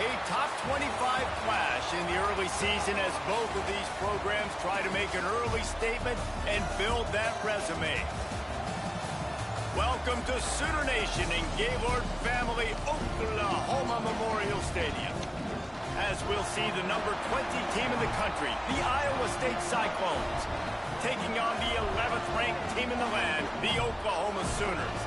A top 25 clash in the early season as both of these programs try to make an early statement and build that resume. Welcome to Sooner Nation in Gaylord Family Oklahoma Memorial Stadium. As we'll see the number 20 team in the country, the Iowa State Cyclones, taking on the 11th ranked team in the land, the Oklahoma Sooners.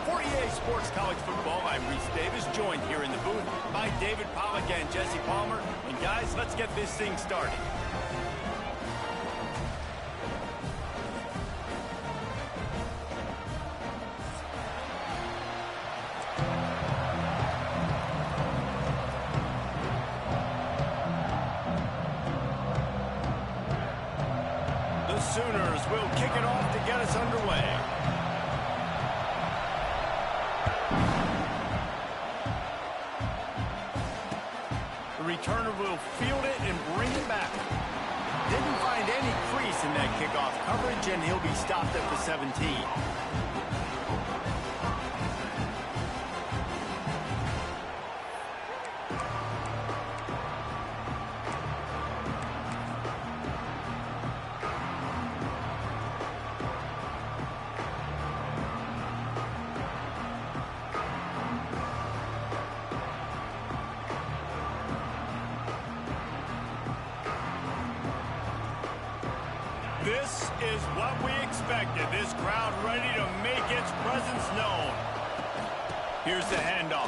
For EA Sports College Football, I'm Reese Davis, joined here in the booth by David Pollack and Jesse Palmer. And guys, let's get this thing started. The Sooners will kick it off to get us underway. The returner will field it and bring it back. Didn't find any crease in that kickoff coverage, and he'll be stopped at the 17. This is what we expected. This crowd ready to make its presence known. Here's the handoff.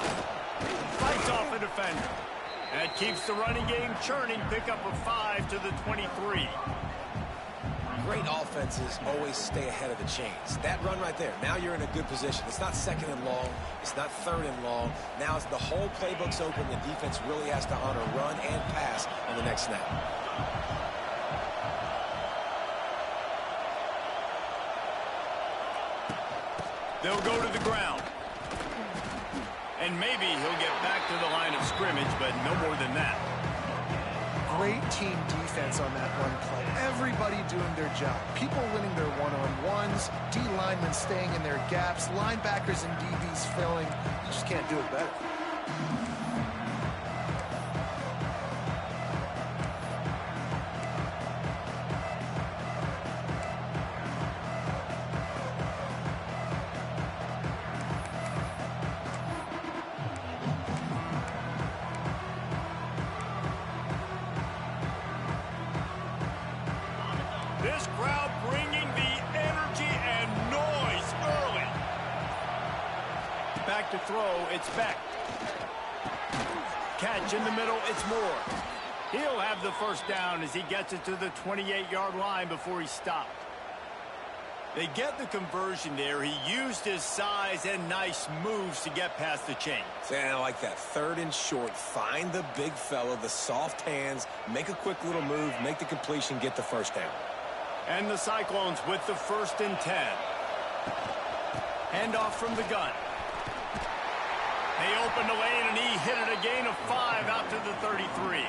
Fights off a defender. That keeps the running game churning. Pickup of 5 to the 23. Great offenses always stay ahead of the chains. That run right there, now you're in a good position. It's not second and long. It's not third and long. Now the whole playbook's open. The defense really has to honor run and pass on the next snap. They'll go to the ground. And maybe he'll get back to the line of scrimmage, but no more than that. Great team defense on that run play. Everybody doing their job. People winning their one-on-ones, D linemen staying in their gaps, linebackers and DBs filling. You just can't do it better. This crowd bringing the energy and noise early. Back to throw, it's Beck. Catch in the middle, it's Moore. He'll have the first down as he gets it to the 28-yard line before he's stopped. They get the conversion there. He used his size and nice moves to get past the chains. And I like that. Third and short. Find the big fella, the soft hands, make a quick little move, make the completion, get the first down. And the Cyclones with the 1st and 10. Handoff from the gun. They opened the lane, and he hit it a gain of 5 out to the 33.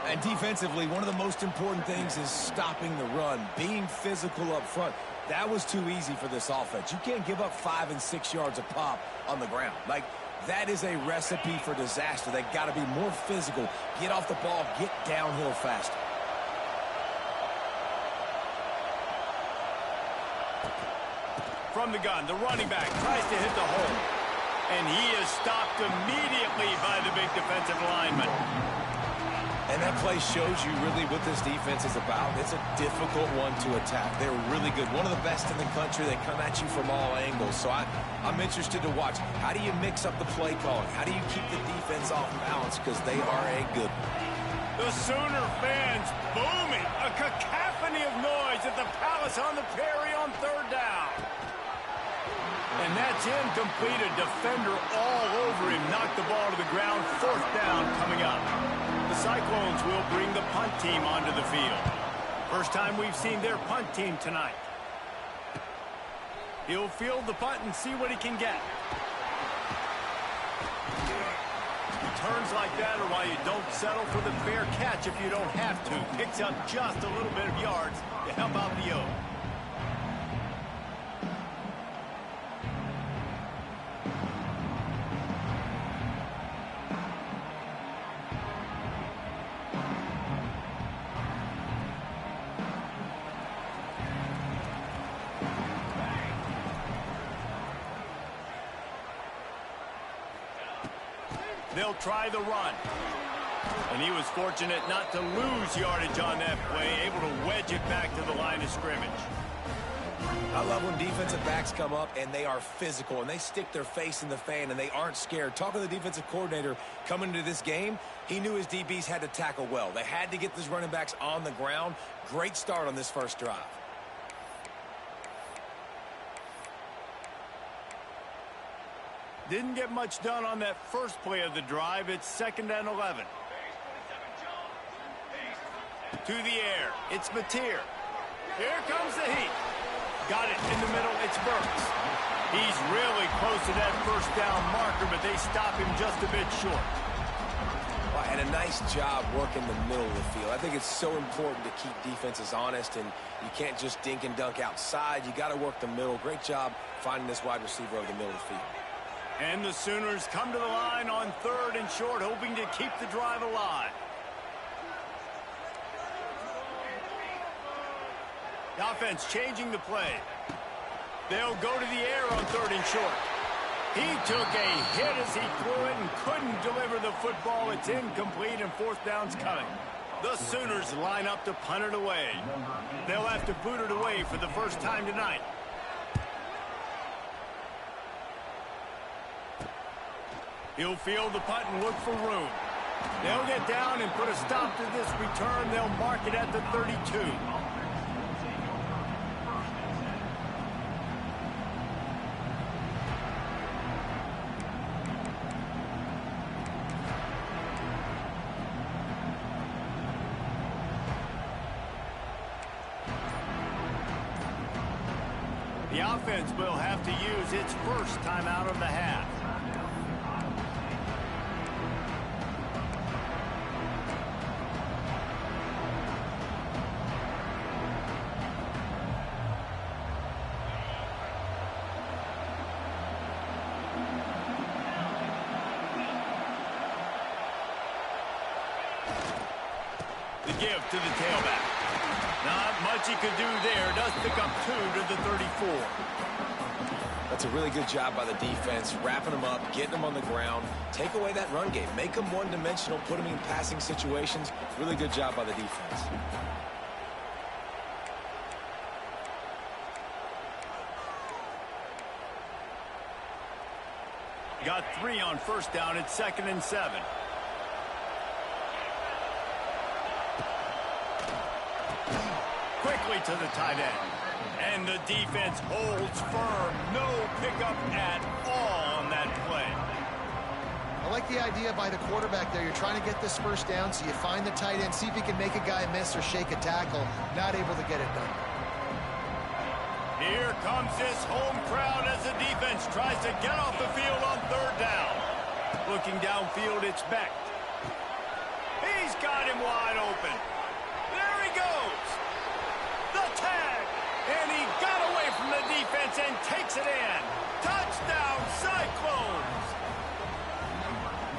And defensively, one of the most important things is stopping the run, being physical up front. That was too easy for this offense. You can't give up 5 and 6 yards a pop on the ground. Like, that is a recipe for disaster. They've got to be more physical. Get off the ball, get downhill faster. From the gun, the running back tries to hit the hole. And he is stopped immediately by the big defensive lineman. And that play shows you really what this defense is about. It's a difficult one to attack. They're really good. One of the best in the country. They come at you from all angles. So I'm interested to watch. How do you mix up the play calling? How do you keep the defense off balance? Because they are a good one. The Sooner fans booming. A cacophony of noise at the Palace on the Prairie on 3rd down. And that's incomplete. A defender all over him. Knocked the ball to the ground. 4th down coming up. The Cyclones will bring the punt team onto the field. First time we've seen their punt team tonight. He'll field the punt and see what he can get. Returns like that are why you don't settle for the fair catch if you don't have to. Picks up just a little bit of yards to help out the O. They'll try the run. And he was fortunate not to lose yardage on that play, able to wedge it back to the line of scrimmage. I love when defensive backs come up and they are physical and they stick their face in the fan and they aren't scared. Talking to the defensive coordinator coming into this game, he knew his DBs had to tackle well. They had to get these running backs on the ground. Great start on this first drive. Didn't get much done on that first play of the drive. It's 2nd and 11. To the air. It's Mateer. Here comes the heat. Got it in the middle. It's Burks. He's really close to that first down marker, but they stop him just a bit short. Well, and a nice job working the middle of the field. I think it's so important to keep defenses honest, and you can't just dink and dunk outside. You got to work the middle. Great job finding this wide receiver over the middle of the field. And the Sooners come to the line on 3rd and short, hoping to keep the drive alive. The offense changing the play. They'll go to the air on 3rd and short. He took a hit as he threw it and couldn't deliver the football. It's incomplete and 4th down's coming. The Sooners line up to punt it away. They'll have to boot it away for the first time tonight. He'll field the punt and look for room. They'll get down and put a stop to this return. They'll mark it at the 32. The offense will have to use its first timeout of the half. The give to the tailback. Not much he could do there. Does pick up 2 to the 34. That's a really good job by the defense, wrapping them up, getting them on the ground. Take away that run game. Make them one-dimensional, put them in passing situations. Really good job by the defense. Got 3 on 1st down. It's 2nd and 7. Quickly to the tight end. And the defense holds firm. No pickup at all on that play. I like the idea by the quarterback there. You're trying to get this first down, so you find the tight end, see if he can make a guy miss or shake a tackle. Not able to get it done. Here comes this home crowd as the defense tries to get off the field on 3rd down. Looking downfield, it's Beck. He's got him wide open. There he goes. The tag. And he got away from the defense and takes it in. Touchdown, Cyclones.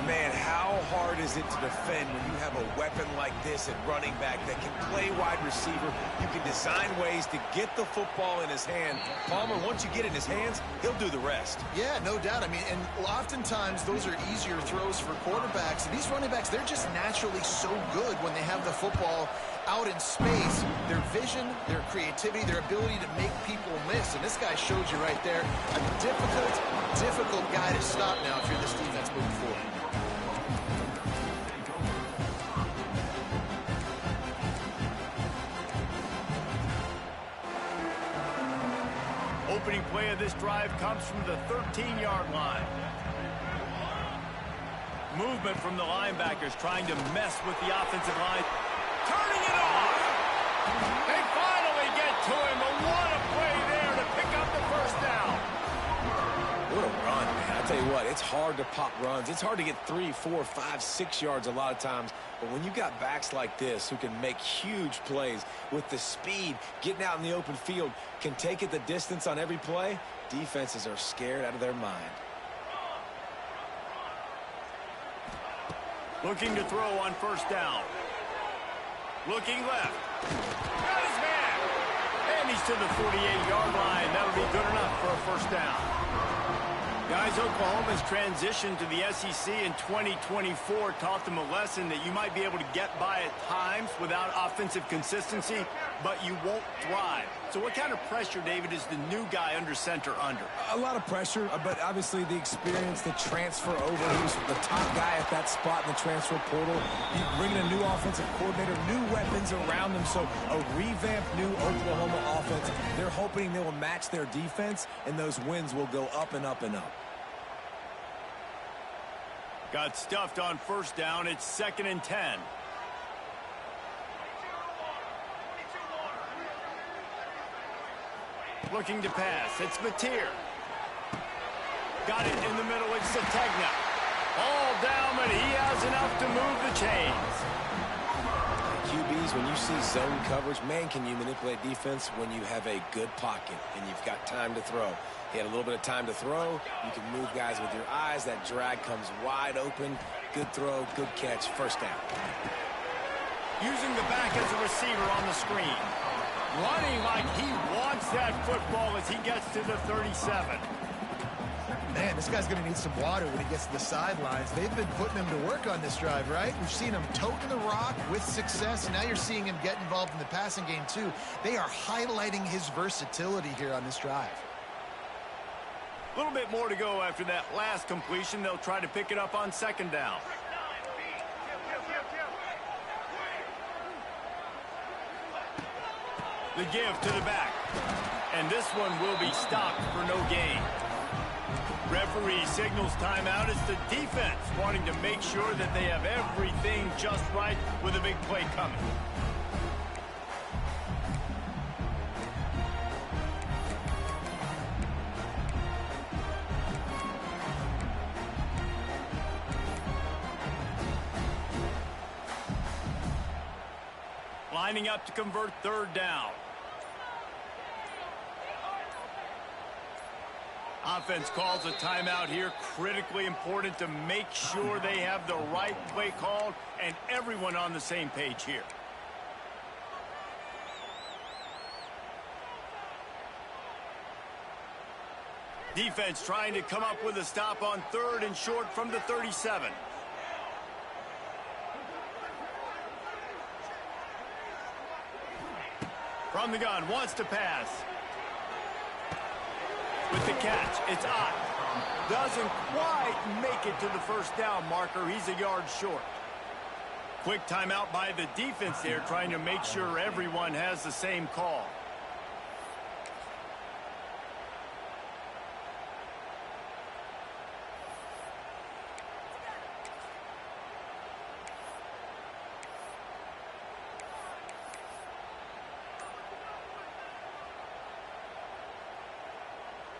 Man, how hard is it to defend when you have a weapon like this at running back that can play wide receiver? You can design ways to get the football in his hand. Palmer, once you get it in his hands, he'll do the rest. Yeah, no doubt. I mean, and oftentimes those are easier throws for quarterbacks. And these running backs, they're just naturally so good when they have the football out in space. Their vision, their creativity, their ability to make people miss. And this guy showed you right there a difficult guy to stop now if you're this defense moving forward. Opening play of this drive comes from the 13-yard line. Movement from the linebackers trying to mess with the offensive line. Turning it off! They finally get to him, but what a play there to pick up the first down. What a run, man. I tell you what, it's hard to pop runs. It's hard to get 3, 4, 5, 6 yards a lot of times. But when you got backs like this who can make huge plays with the speed, getting out in the open field, can take it the distance on every play, defenses are scared out of their mind. Looking to throw on 1st down. Looking left. Got his man. And he's to the 48-yard line. That'll be good enough for a 1st down. Guys, Oklahoma's transition to the SEC in 2024 taught them a lesson that you might be able to get by at times without offensive consistency, but you won't thrive. So what kind of pressure, David, is the new guy under center under? A lot of pressure, but obviously the experience, the transfer over. He was the top guy at that spot in the transfer portal. You bring in a new offensive coordinator, new weapons around them, so a revamped new Oklahoma offense. They're hoping they will match their defense, and those wins will go up and up and up. Got stuffed on first down. It's 2nd and 10. Looking to pass. It's Mateer. Got it in the middle. It's Sategna. All down, but he has enough to move the chains. QBs, when you see zone coverage, man, can you manipulate defense when you have a good pocket and you've got time to throw. He had a little bit of time to throw. You can move guys with your eyes. That drag comes wide open. Good throw, good catch, first down. Using the back as a receiver on the screen. Running like he wants that football as he gets to the 37. Man, this guy's going to need some water when he gets to the sidelines. They've been putting him to work on this drive, right? We've seen him toting the rock with success, and now you're seeing him get involved in the passing game, too. They are highlighting his versatility here on this drive. A little bit more to go after that last completion. They'll try to pick it up on 2nd down. The give to the back. And this one will be stopped for no gain. Referee signals timeout. It's the defense wanting to make sure that they have everything just right with a big play coming. Lining up to convert 3rd down. Offense calls a timeout here. Critically important to make sure they have the right play called and everyone on the same page here. Defense trying to come up with a stop on 3rd and short from the 37. From the gun, wants to pass. With the catch, it's Ott. Doesn't quite make it to the first down marker. He's a yard short. Quick timeout by the defense there, trying to make sure everyone has the same call.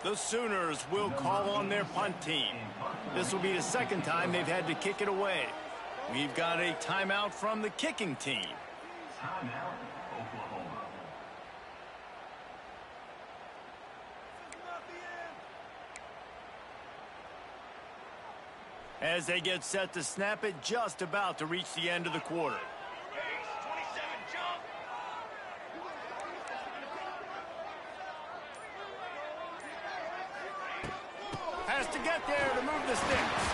The Sooners will call on their punt team. This will be the 2nd time they've had to kick it away. We've got a timeout from the kicking team. Timeout, Oklahoma. As they get set to snap it, just about to reach the end of the quarter. Has to get there to move the sticks.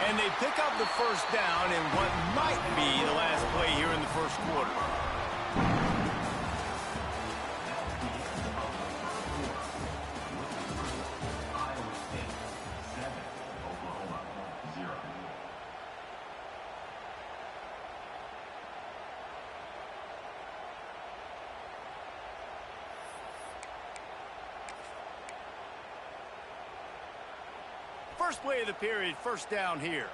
And they pick up the first down in what might be the last play here in the first quarter. Iowa State 7, Oklahoma 0. First play of the period, first down here.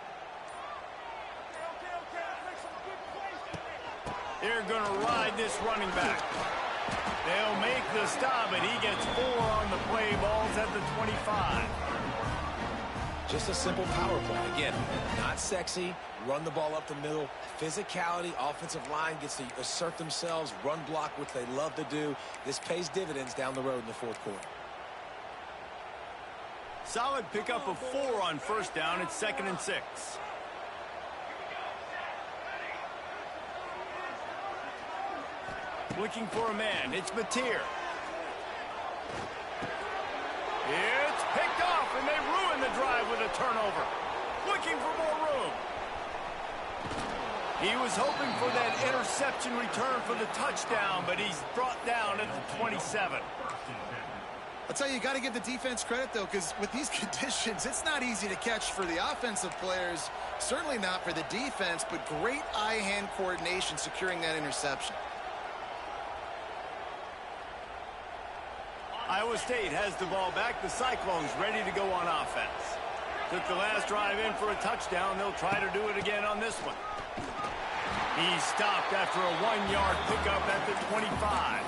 They're going to ride this running back. They'll make the stop, and he gets 4 on the play. Ball's at the 25. Just a simple power play. Again, not sexy. Run the ball up the middle. Physicality, offensive line gets to assert themselves, run block, which they love to do. This pays dividends down the road in the 4th quarter. Solid pickup of 4 on first down. It's 2nd and 6. Looking for a man. It's Mateer. It's picked off, and they ruin the drive with a turnover. Looking for more room. He was hoping for that interception return for the touchdown, but he's brought down at the 27. I'll tell you got to give the defense credit, though, because with these conditions, it's not easy to catch for the offensive players, certainly not for the defense, but great eye-hand coordination securing that interception. Iowa State has the ball back. The Cyclones ready to go on offense. Took the last drive in for a touchdown. They'll try to do it again on this one. He stopped after a 1-yard pickup at the 25.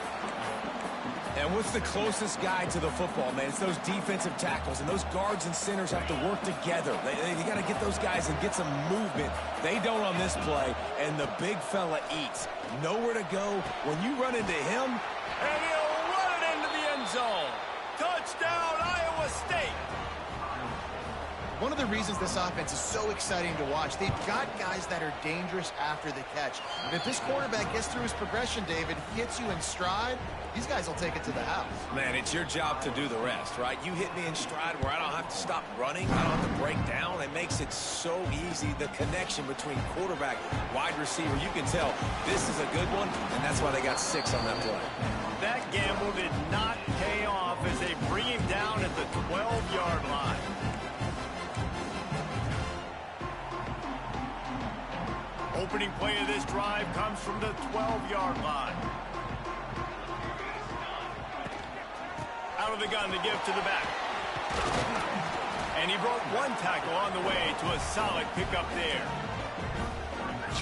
And what's the closest guy to the football, man? It's those defensive tackles, and those guards and centers have to work together. They got to get those guys and get some movement. They don't on this play, and the big fella eats. Nowhere to go. When you run into him, and he'll run it into the end zone. Touchdown, Iowa State. One of the reasons this offense is so exciting to watch, they've got guys that are dangerous after the catch. And if this quarterback gets through his progression, David, hits you in stride, these guys will take it to the house. man, it's your job to do the rest, right? You hit me in stride where I don't have to stop running. I don't have to break down. It makes it so easy, the connection between quarterback, wide receiver. You can tell this is a good one, and that's why they got 6 on that play. That gamble did not pay off as they bring him down at the 12-yard line. Opening play of this drive comes from the 12-yard line. Out of the gun to give to the back. And he broke 1 tackle on the way to a solid pickup there.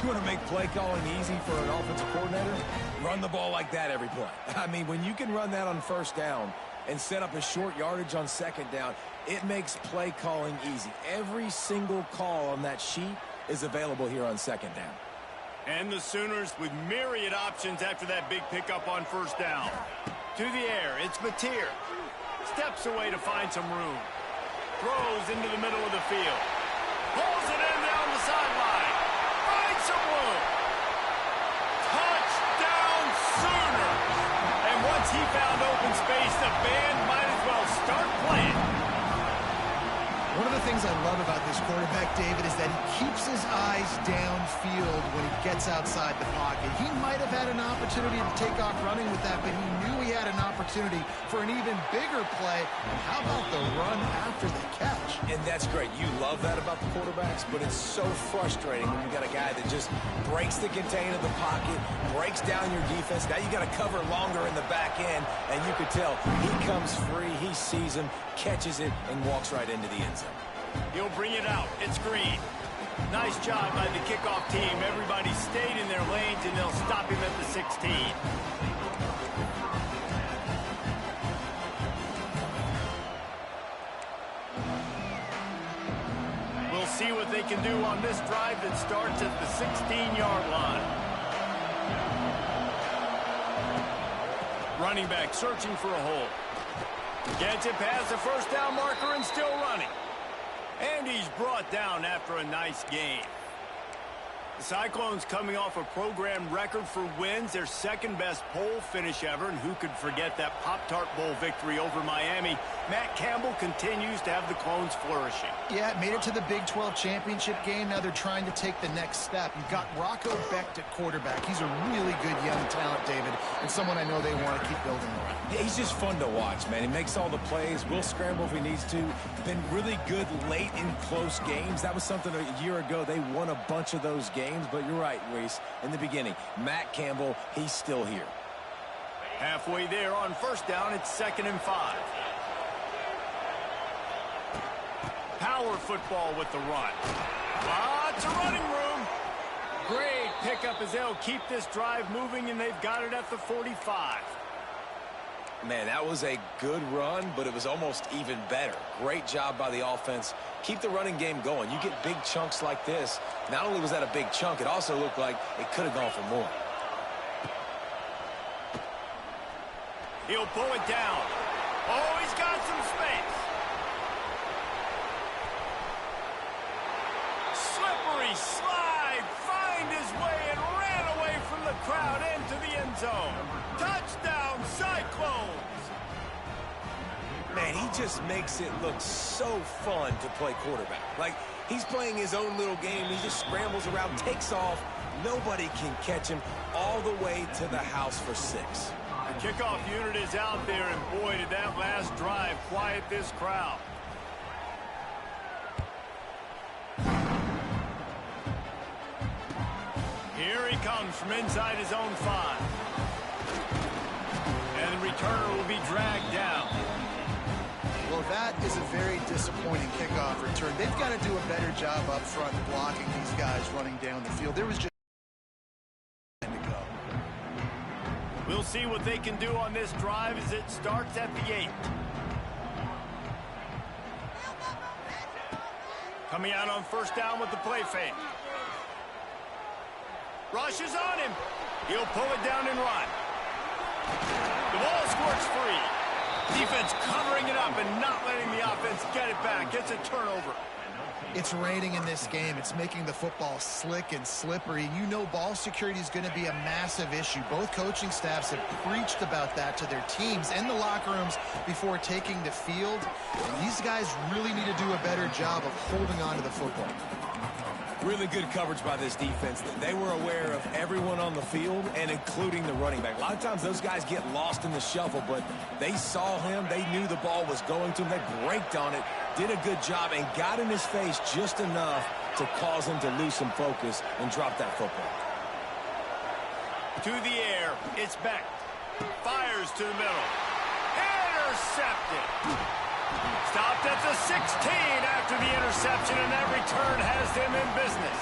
You want to make play calling easy for an offensive coordinator? Run the ball like that every play. I mean, when you can run that on first down and set up a short yardage on second down, it makes play calling easy. Every single call on that sheet is available here on second down. And the Sooners with myriad options after that big pickup on first down. To the air, it's Mateer. Steps away to find some room. Throws into the middle of the field. Pulls it in down the sideline. Finds some room. Touchdown Sooners! And once he found open space, the band might as well start playing. One of the things I love about this quarterback, David, is that he keeps his eyes downfield when he gets outside the pocket. He might have had an opportunity to take off running with that, but he knew he had an opportunity for an even bigger play. And how about the run after the catch? And that's great. You love that about the quarterbacks, but it's so frustrating when you got a guy that just breaks the contain of the pocket, breaks down your defense. Now you got to cover longer in the back end, and you could tell he comes free, he sees him, catches it, and walks right into the end zone. He'll bring it out. It's Green. Nice job by the kickoff team. Everybody stayed in their lanes, and they'll stop him at the 16. We'll see what they can do on this drive that starts at the 16-yard line. Running back searching for a hole. Gets it past the first down marker and still running. And he's brought down after a nice game. The Cyclones coming off a program record for wins, their second-best poll finish ever, and who could forget that Pop-Tart Bowl victory over Miami. Matt Campbell continues to have the Clones flourishing. Yeah, made it to the Big 12 championship game. Now they're trying to take the next step. You've got Rocco Becht at quarterback. He's a really good young talent, David, and someone I know they want to keep building around. Yeah, he's just fun to watch, man. He makes all the plays. Will scramble if he needs to. Been really good late in close games. That was something a year ago. They won a bunch of those games, but you're right, Reese. In the beginning, Matt Campbell, he's still here. Halfway there on first down, it's 2nd and 5. Power football with the run. Lots of running room. Great pickup as they'll keep this drive moving, and they've got it at the 45. Man, that was a good run, but it was almost even better. Great job by the offense. Keep the running game going. You get big chunks like this. Not only was that a big chunk, it also looked like it could have gone for more. He'll pull it down. Oh, he's got some space. Slippery slide. Find his way and ran away from the crowd into the end zone. Touchdown, Cyclones. Man, he just makes it look so fun to play quarterback. Like, he's playing his own little game. He just scrambles around, takes off. Nobody can catch him all the way to the house for 6. The kickoff unit is out there, and boy, did that last drive quiet this crowd. Here he comes from inside his own 5. And the returner will be dragged down. Well, that is a very disappointing kickoff return. They've got to do a better job up front blocking these guys running down the field. There was just to go. We'll see what they can do on this drive as it starts at the 8. Coming out on first down with the play fake. Rush is on him. He'll pull it down and run. The ball squirts free. Defense covering it up and not letting the offense get it back. Gets a turnover. It's raining in this game. It's making the football slick and slippery. You know ball security is going to be a massive issue. Both coaching staffs have preached about that to their teams in the locker rooms before taking the field. And these guys really need to do a better job of holding on to the football. Really good coverage by this defense. They were aware of everyone on the field and including the running back. A lot of times those guys get lost in the shuffle, but they saw him. They knew the ball was going to him. They braked on it, did a good job, and got in his face just enough to cause him to lose some focus and drop that football. To the air, it's Beck. Fires to the middle. Intercepted. Stopped at the 16 after the interception, and that return has them in business.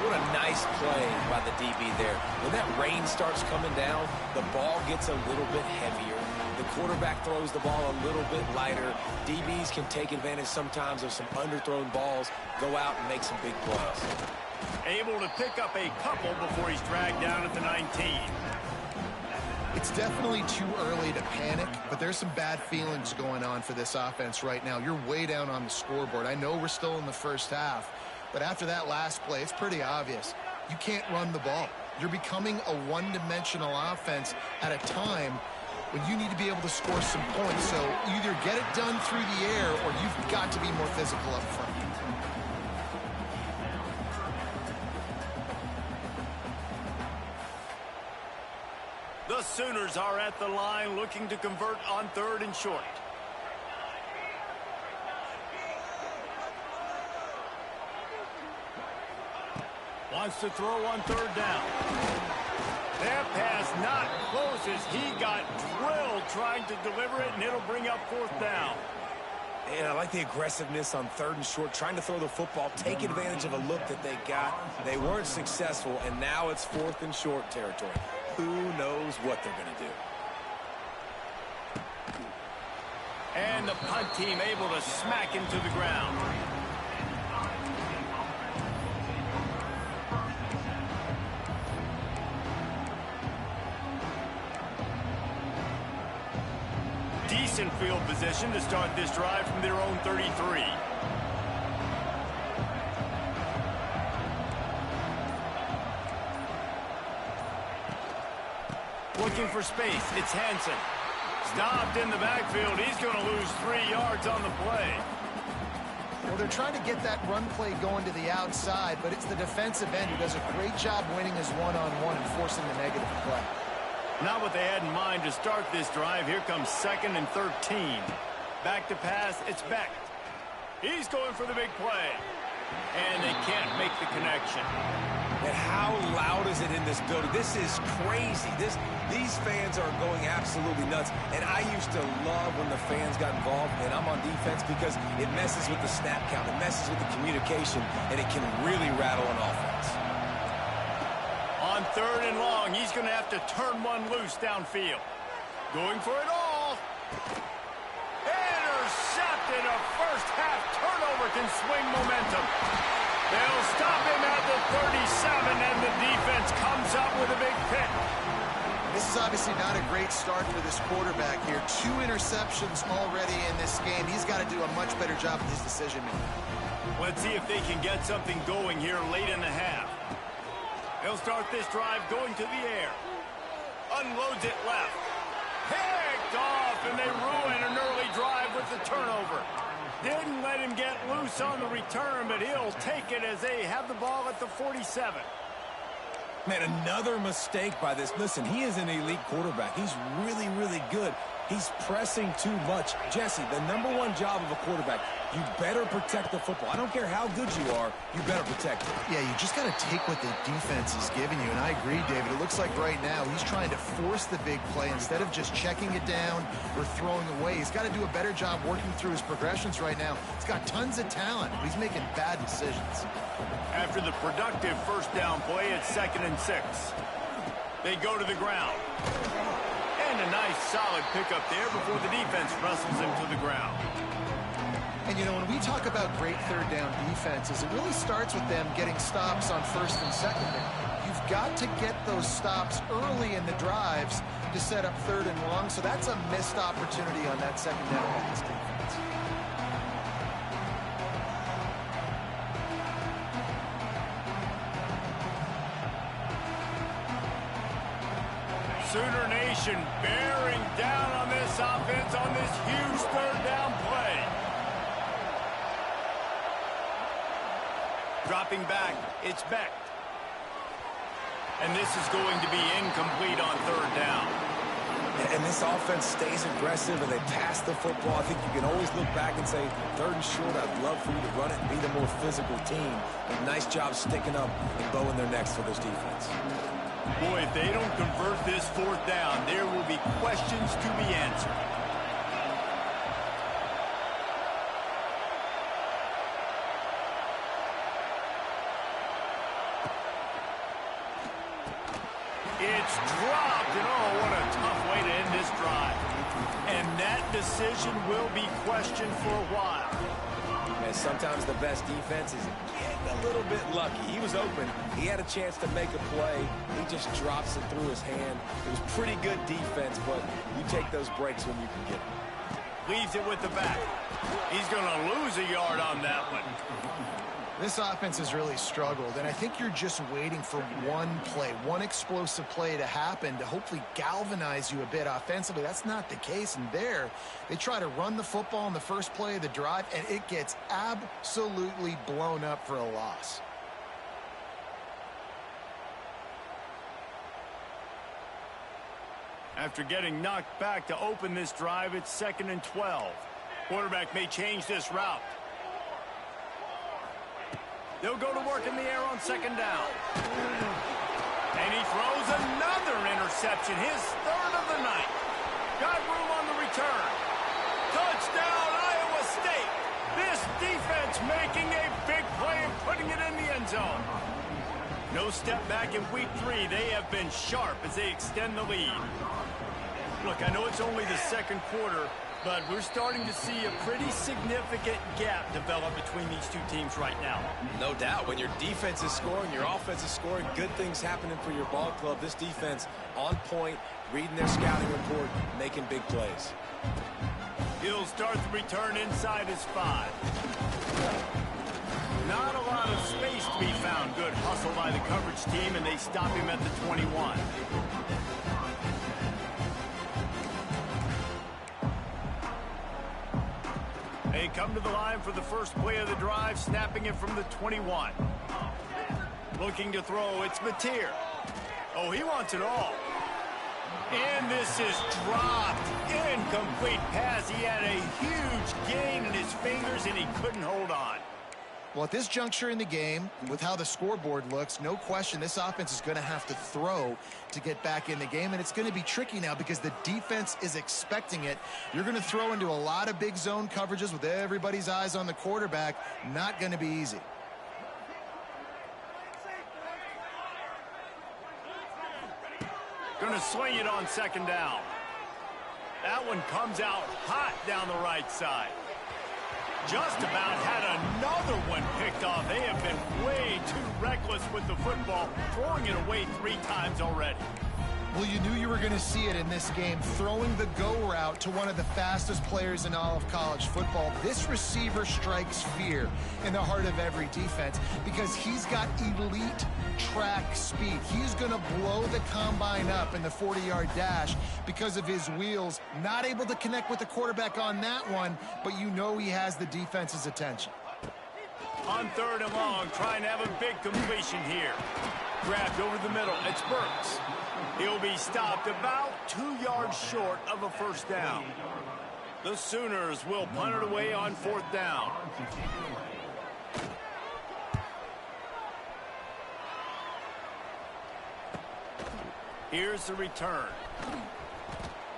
What a nice play by the DB there. When that rain starts coming down, the ball gets a little bit heavier. The quarterback throws the ball a little bit lighter. DBs can take advantage sometimes of some underthrown balls, go out and make some big plays. Able to pick up a couple before he's dragged down at the 19. It's definitely too early to panic, but there's some bad feelings going on for this offense right now. You're way down on the scoreboard. I know we're still in the first half, but after that last play, it's pretty obvious. You can't run the ball. You're becoming a one-dimensional offense at a time when you need to be able to score some points. So either get it done through the air or you've got to be more physical up front. The Sooners are at the line looking to convert on 3rd and short. Wants to throw on 3rd down. That pass not close as he got drilled trying to deliver it, and it'll bring up 4th down. And I like the aggressiveness on 3rd and short, trying to throw the football, take advantage of a look that they got. They weren't successful, and now it's 4th and short territory. Who knows what they're going to do? And the punt team able to smack him to the ground. Decent field position to start this drive from their own 33. Looking for space. It's Hansen. Stopped in the backfield. He's going to lose 3 yards on the play. Well, they're trying to get that run play going to the outside, but it's the defensive end who does a great job winning his one-on-one and forcing the negative play. Not what they had in mind to start this drive. Here comes 2nd and 13. Back to pass. It's Beck. He's going for the big play. And they can't make the connection. And how loud is it in this building? This is crazy. These fans are going absolutely nuts. And I used to love when the fans got involved, and I'm on defense because it messes with the snap count. It messes with the communication, and it can really rattle an offense. On 3rd and long, he's going to have to turn one loose downfield. Going for it all. Intercepted. A first-half turnover can swing momentum. They'll stop him at the 37, and the defense comes up with a big pick. This is obviously not a great start for this quarterback here. 2 interceptions already in this game. He's got to do a much better job with his decision-making. Let's see if they can get something going here late in the half. He'll start this drive going to the air. Unloads it left. Picked off, and they ruin an early drive with the turnover. Didn't let him get loose on the return, but he'll take it as they have the ball at the 47. Man, another mistake by this. Listen, he is an elite quarterback. He's really, really good. He's pressing too much. Jesse, the number one job of a quarterback, you better protect the football. I don't care how good you are, you better protect it. Yeah, you just got to take what the defense is giving you, and I agree, David. It looks like right now he's trying to force the big play instead of just checking it down or throwing away. He's got to do a better job working through his progressions right now. He's got tons of talent, but he's making bad decisions. After the productive first down play, it's 2nd and 6. They go to the ground. And a nice solid pickup there before the defense wrestles him to the ground. And, you know, when we talk about great third down defenses, it really starts with them getting stops on 1st and 2nd down. You've got to get those stops early in the drives to set up 3rd and long, so that's a missed opportunity on that 2nd down pass defense. Sooner Nation bearing down on this offense on this huge 3rd down play. Dropping back, it's Beck. And this is going to be incomplete on 3rd down. And this offense stays aggressive and they pass the football. I think you can always look back and say, 3rd and short, I'd love for you to run it and be the more physical team. But nice job sticking up and bowing their necks for this defense. Boy, if they don't convert this 4th down, there will be questions to be answered. It's dropped, and oh, what a tough way to end this drive. And that decision will be questioned for a while. And sometimes the best defense is getting a little bit lucky. He was open. He had a chance to make a play. He just drops it through his hand. It was pretty good defense, but you take those breaks when you can get them. Leaves it with the back. He's going to lose a yard on that one. This offense has really struggled, and I think you're just waiting for one play, one explosive play to happen to hopefully galvanize you a bit offensively. That's not the case, and there, they try to run the football in the first play of the drive, and it gets absolutely blown up for a loss. After getting knocked back to open this drive, it's 2nd and 12. Quarterback may change this route. They'll go to work in the air on 2nd down. And he throws another interception, his 3rd of the night. Got room on the return. Touchdown, Iowa State. This defense making a big play and putting it in the end zone. No step back in week 3. They have been sharp as they extend the lead. Look, I know it's only the 2nd quarter, but we're starting to see a pretty significant gap develop between these two teams right now. No doubt. When your defense is scoring, your offense is scoring, good things happening for your ball club. This defense on point, reading their scouting report, making big plays. He'll start the return inside his 5. Not a lot of space to be found. Good hustle by the coverage team, and they stop him at the 21. They come to the line for the first play of the drive, snapping it from the 21. Looking to throw, it's Mateer. Oh, he wants it all. And this is dropped. Incomplete pass. He had a huge gain in his fingers, and he couldn't hold on. Well, at this juncture in the game, with how the scoreboard looks, no question this offense is going to have to throw to get back in the game, and it's going to be tricky now because the defense is expecting it. You're going to throw into a lot of big zone coverages with everybody's eyes on the quarterback. Not going to be easy. Going to swing it on 2nd down. That one comes out hot down the right side. Just about had another one picked off. They have been way too reckless with the football, throwing it away 3 times already. Well, you knew you were going to see it in this game. Throwing the go route to one of the fastest players in all of college football. This receiver strikes fear in the heart of every defense because he's got elite track speed. He's going to blow the combine up in the 40-yard dash because of his wheels. Not able to connect with the quarterback on that one, but you know he has the defense's attention. On 3rd and long, trying to have a big completion here. Grabbed over the middle. It's Burks. He'll be stopped about 2 yards short of a first down. The Sooners will punt it away on 4th down. Here's the return.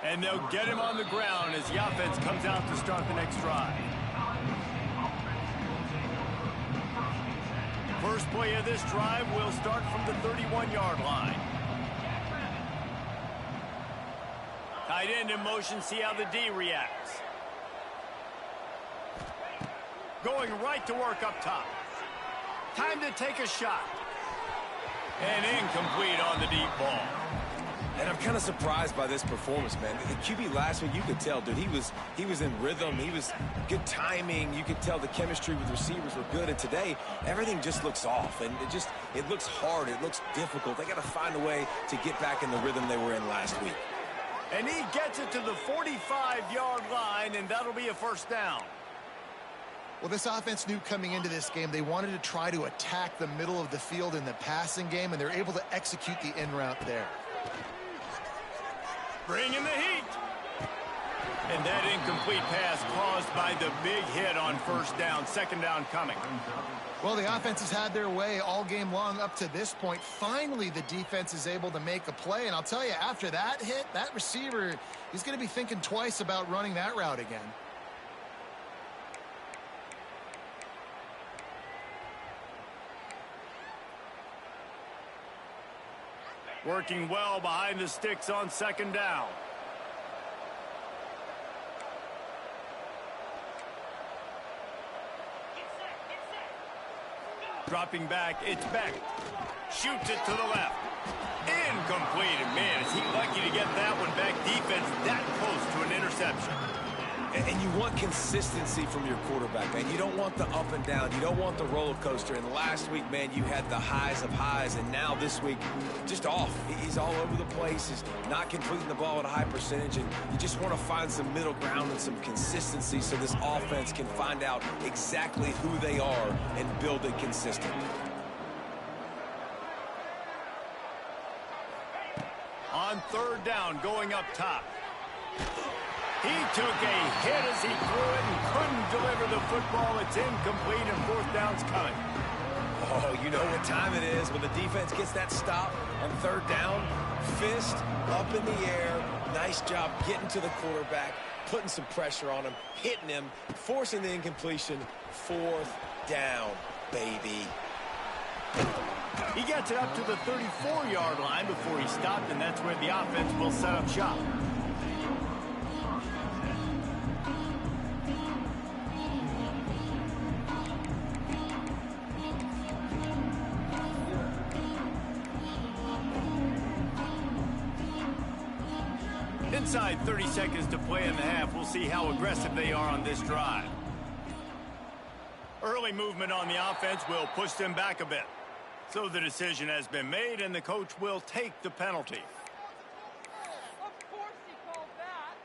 And they'll get him on the ground as the offense comes out to start the next drive. First play of this drive will start from the 31-yard line. Tight end in motion, see how the D reacts. Going right to work up top. Time to take a shot. And incomplete on the deep ball. And I'm kind of surprised by this performance, man. The QB last week, you could tell, dude, he was in rhythm. He was good timing. You could tell the chemistry with receivers were good. And today, everything just looks off. And it looks hard. It looks difficult. They got to find a way to get back in the rhythm they were in last week. And he gets it to the 45-yard line, and that'll be a first down. Well, this offense knew coming into this game they wanted to try to attack the middle of the field in the passing game, and they're able to execute the in route there. Bringing the heat. And that incomplete pass caused by the big hit on first down. Second down coming. Well, the offense has had their way all game long up to this point. Finally, the defense is able to make a play. And I'll tell you, after that hit, that receiver, he's going to be thinking twice about running that route again. Working well behind the sticks on second down. Dropping back, it's Beck. Shoots it to the left. Incomplete. And man, is he lucky to get that one back. Defense that close to an interception. And you want consistency from your quarterback, man. You don't want the up and down. You don't want the roller coaster. And last week, man, you had the highs of highs. And now this week, just off. He's all over the place. He's not completing the ball at a high percentage. And you just want to find some middle ground and some consistency so this offense can find out exactly who they are and build it consistently. On third down, going up top. He took a hit as he threw it and couldn't deliver the football. It's incomplete and fourth down's coming. Oh, you know what time it is when the defense gets that stop on third down. Fist up in the air. Nice job getting to the quarterback, putting some pressure on him, hitting him, forcing the incompletion. Fourth down, baby. He gets it up to the 34-yard line before he stopped, and that's where the offense will set up shop. Inside 30 seconds to play in the half. We'll see how aggressive they are on this drive. Early movement on the offense will push them back a bit. So the decision has been made, and the coach will take the penalty. Of course he called that.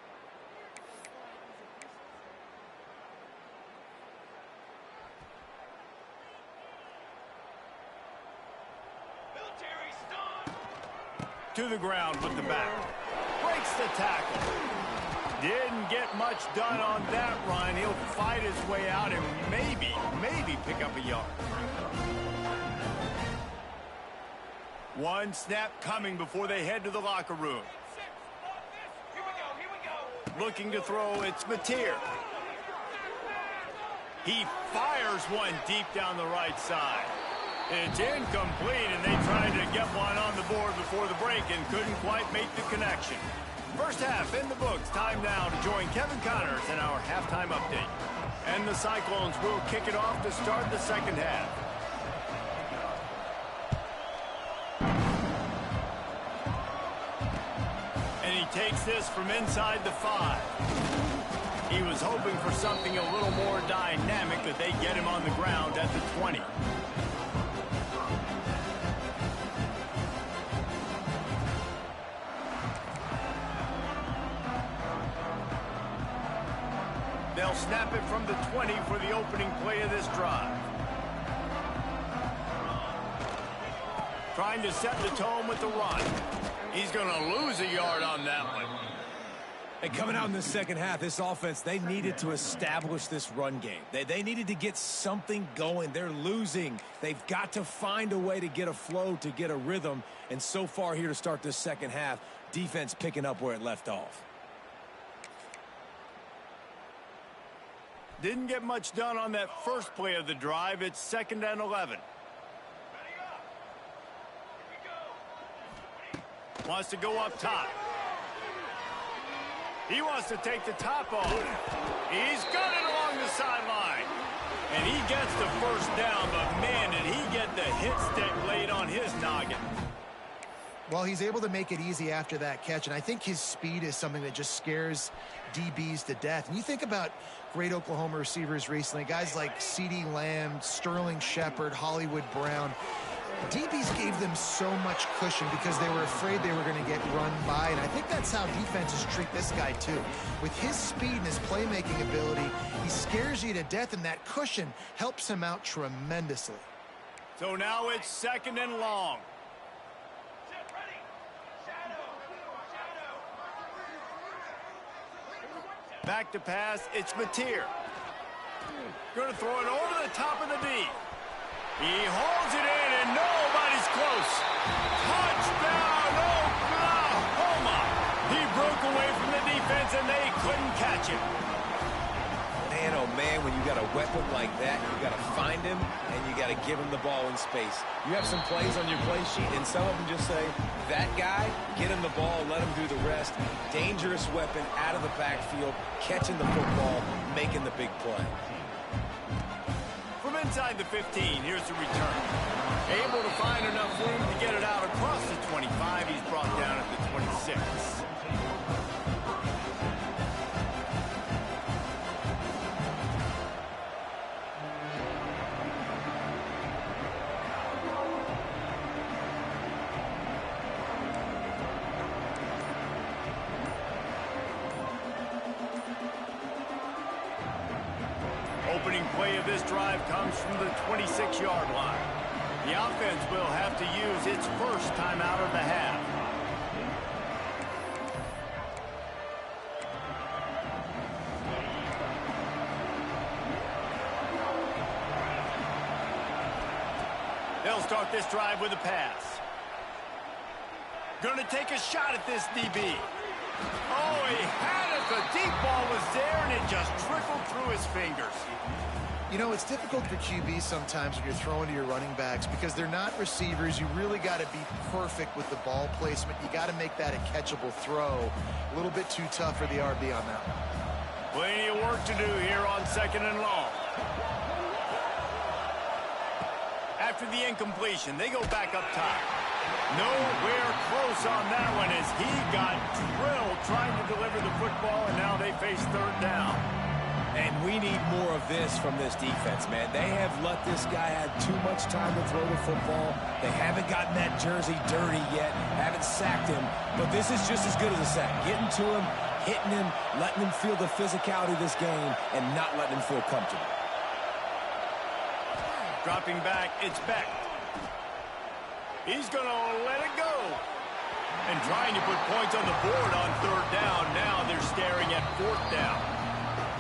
To the ground with the back. Breaks the tackle. Didn't get much done on that run. He'll fight his way out and maybe pick up a yard. One snap coming before they head to the locker room. Here we go. Looking to throw, it's Mateer. He fires one deep down the right side. It's incomplete, and they tried to get one on the board before the break and couldn't quite make the connection. First half in the books. Time now to join Kevin Connors in our halftime update. And the Cyclones will kick it off to start the second half. He takes this from inside the 5. He was hoping for something a little more dynamic, that they get him on the ground at the 20. They'll snap it from the 20 for the opening play of this drive. Trying to set the tone with the run. He's going to lose a yard on that one. And coming out in the second half, this offense, they needed to establish this run game. They needed to get something going. They're losing. They've got to find a way to get a flow, to get a rhythm. And so far here to start this second half, defense picking up where it left off. Didn't get much done on that first play of the drive. It's 2nd and 11. Wants to go up top. He wants to take the top off. He's got it along the sideline. And he gets the first down, but man, did he get the hit stick laid on his noggin. Well, he's able to make it easy after that catch, and I think his speed is something that just scares DBs to death. And you think about great Oklahoma receivers recently, guys like CeeDee Lamb, Sterling Shepard, Hollywood Brown. DBs gave them so much cushion because they were afraid they were going to get run by, and I think that's how defenses treat this guy too. With his speed and his playmaking ability, he scares you to death, and that cushion helps him out tremendously. So now it's 2nd and long. Back to pass, it's Mateer. Going to throw it over the top of the D. He holds it in, and nobody's close. Touchdown, Oklahoma! He broke away from the defense, and they couldn't catch him. Man, oh man, when you got a weapon like that, you got to find him, and you got to give him the ball in space. You have some plays on your play sheet, and some of them just say, that guy, get him the ball, let him do the rest. Dangerous weapon out of the backfield, catching the football, making the big play. From inside the 15, here's the return. Able to find enough room to get it out across the 25. He's brought down at the 26. Opening play of this drive comes from the 26-yard line. The offense will have to use its first timeout of the half. They'll start this drive with a pass. Going to take a shot at this DB. Oh, he had it. The deep ball was there, and it just trickled through his fingers. You know, it's difficult for QBs sometimes when you're throwing to your running backs because they're not receivers. You really got to be perfect with the ball placement. You got to make that a catchable throw. A little bit too tough for the RB on that one. Plenty of work to do here on 2nd and long. After the incompletion, they go back up top. Nowhere close on that one as he got drilled trying to deliver the football, and now they face 3rd down. And we need more of this from this defense, man. They have let this guy have too much time to throw the football. They haven't gotten that jersey dirty yet, haven't sacked him, but this is just as good as a sack. Getting to him, hitting him, letting him feel the physicality of this game, and not letting him feel comfortable. Dropping back, it's Beck. He's going to let it go. And trying to put points on the board on 3rd down. Now they're staring at 4th down.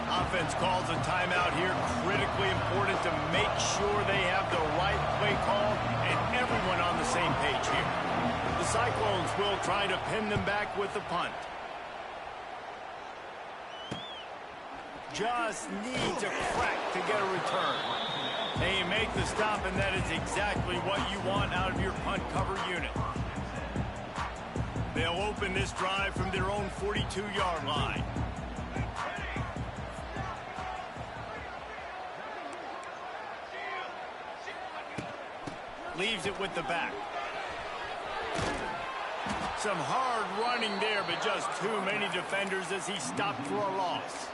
Offense calls a timeout here. Critically important to make sure they have the right play call and everyone on the same page here. The Cyclones will try to pin them back with the punt. Just needs a crack to get a return. They make the stop, and that is exactly what you want out of your punt cover unit. They'll open this drive from their own 42-yard line. Leaves it with the back. Some hard running there, but just too many defenders as he stopped for a loss.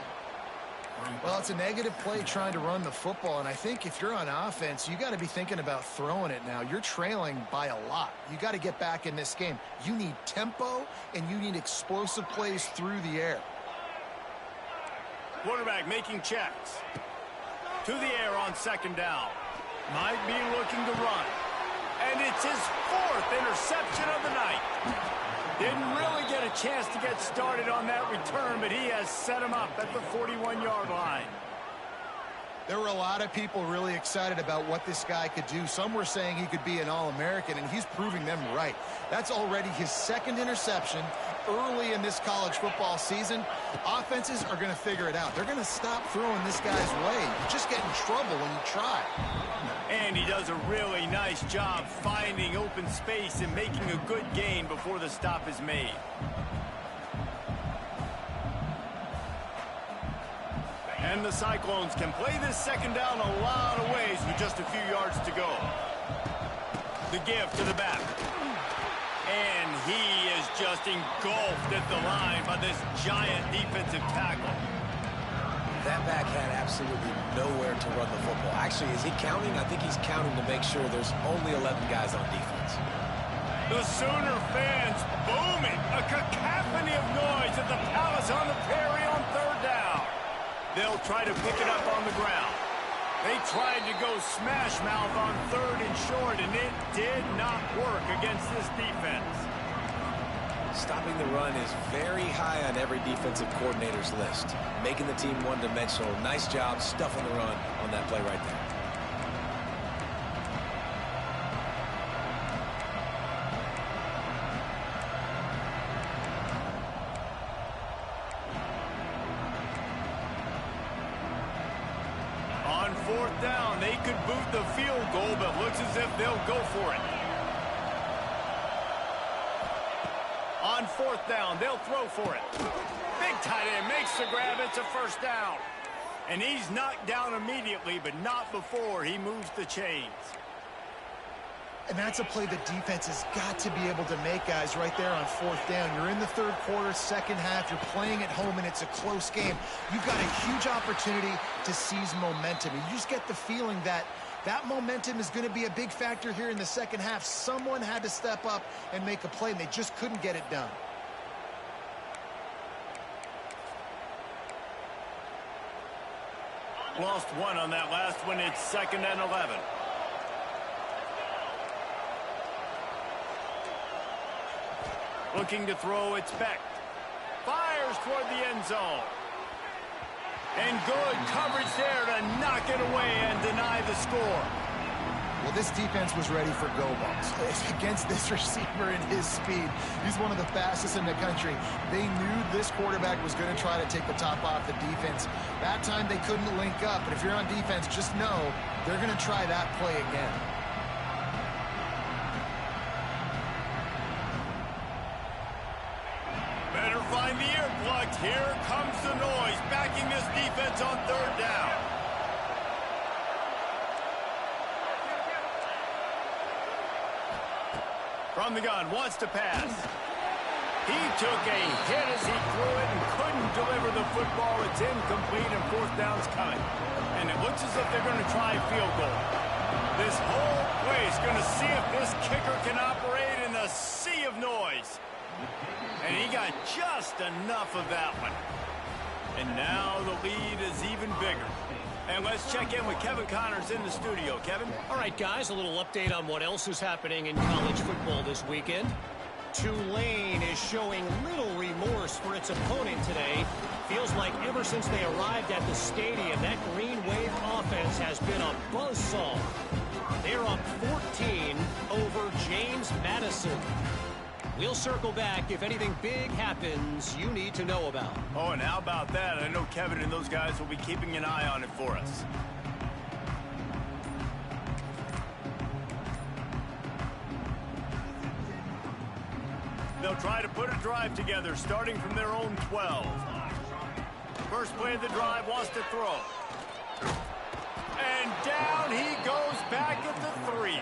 Well, it's a negative play trying to run the football, and I think if you're on offense, you got to be thinking about throwing it now. You're trailing by a lot. You got to get back in this game. You need tempo, and you need explosive plays through the air. Quarterback making checks. To the air on second down. Might be looking to run. And it's his 4th interception of the night. Didn't really get a chance to get started on that return, but he has set him up at the 41-yard line. There were a lot of people really excited about what this guy could do. Some were saying he could be an All-American, and he's proving them right. That's already his 2nd interception early in this college football season. Offenses are going to figure it out. They're going to stop throwing this guy's way. You just get in trouble when you try. And he does a really nice job finding open space and making a good gain before the stop is made. And the Cyclones can play this second down a lot of ways with just a few yards to go. The give to the back. And he is just engulfed at the line by this giant defensive tackle. That back had absolutely nowhere to run the football. Actually, is he counting? I think he's counting to make sure there's only 11 guys on defense. The Sooner fans booming. A cacophony of noise at the Palace on the Prairie on 3rd down. They'll try to pick it up on the ground. They tried to go smash mouth on 3rd and short, and it did not work against this defense. Stopping the run is very high on every defensive coordinator's list. Making the team one-dimensional. Nice job stuffing the run on that play right there. On 4th down, they could boot the field goal, but looks as if they'll go for it. On 4th down, they'll throw for it. Big tight end makes the grab. It's a 1st down. And he's knocked down immediately, but not before he moves the chains. And that's a play the defense has got to be able to make, guys, right there on 4th down. You're in the 3rd quarter, second half. You're playing at home, and it's a close game. You've got a huge opportunity to seize momentum. And you just get the feeling that that momentum is going to be a big factor here in the second half. Someone had to step up and make a play, and they just couldn't get it done. Lost one on that last one. It's 2nd and 11. Looking to throw, it's Beck. Fires toward the end zone. And good coverage there to knock it away and deny the score. Well, this defense was ready for go balls. Against this receiver and his speed, he's one of the fastest in the country. They knew this quarterback was going to try to take the top off the defense. That time they couldn't link up, but if you're on defense, just know they're going to try that play again. Better find the earplugs. Here comes the noise, backing this defense on 3rd down. From the gun, wants to pass. He took a hit as he threw it and couldn't deliver the football. It's incomplete and 4th down's coming. And it looks as if they're going to try a field goal. This whole place going to see if this kicker can operate in the sea of noise. And he got just enough of that one. And now the lead is even bigger. And let's check in with Kevin Connors in the studio. Kevin? All right, guys, a little update on what else is happening in college football this weekend. Tulane is showing little remorse for its opponent today. Feels like ever since they arrived at the stadium, that Green Wave offense has been a buzzsaw. They're up 14 over James Madison. We'll circle back if anything big happens you need to know about. Oh, and how about that? I know Kevin and those guys will be keeping an eye on it for us. They'll try to put a drive together, starting from their own 12. First play of the drive, wants to throw. And down he goes back at the 3.